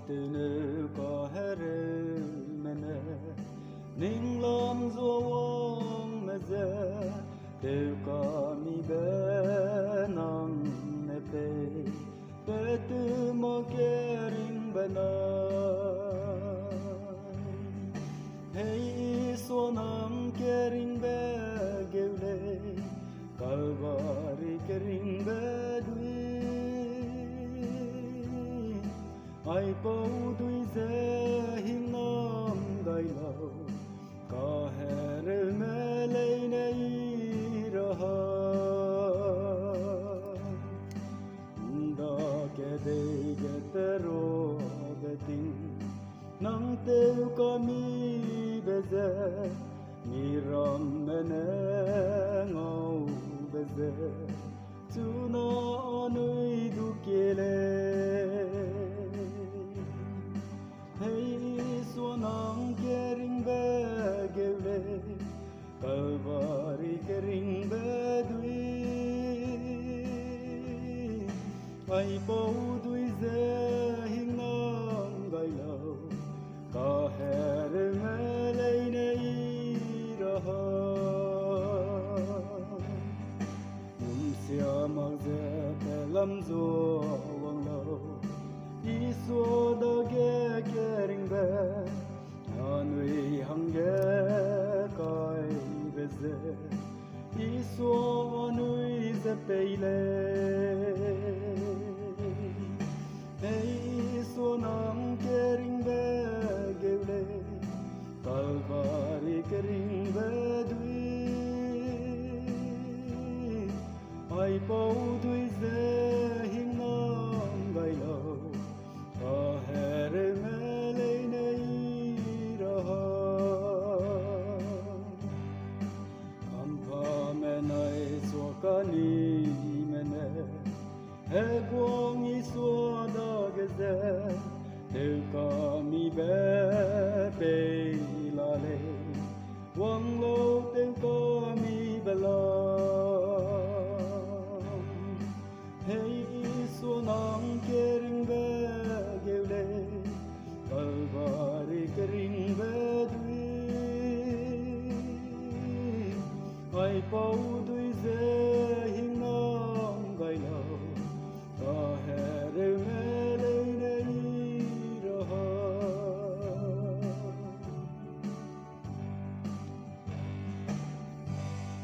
từ có hẹn mình ninh lom ruộng mà giờ từ có mi bên nằm nè pe từ mò kia ring bên hey so nam kia ring be gevle kalvari kia ring be dui ai bầu đuôi dê hin nam gai lâu có hè rơ mê lấy này ra đó cái đây cái tero cái tình nắng tiêu có mi bây giờ ni ram mene ngâu bây giờ chú nó nuôi du kele hey so nang kering be gevle kalvari kering be dui ai bầu dui ze hing nam gai lâu có hè mê lấy này ra xia mặc dè pe lâm rùa vang lâu đi xua đơ ghé ghé ring be nuôi hằng ghé coi về dè đi xua nuôi dè pe lê hey xua nắng ghé ring be ghé lê kalvari ghé ring be dui ai bầu đuôi dê hin nam gai lâu có hè rê mê lấy này ra am pa mê này xua ca ni mê nè he quang y xua da ghê dê đều ca mi bé bê la lê quang lâu đều ca mi bé la hey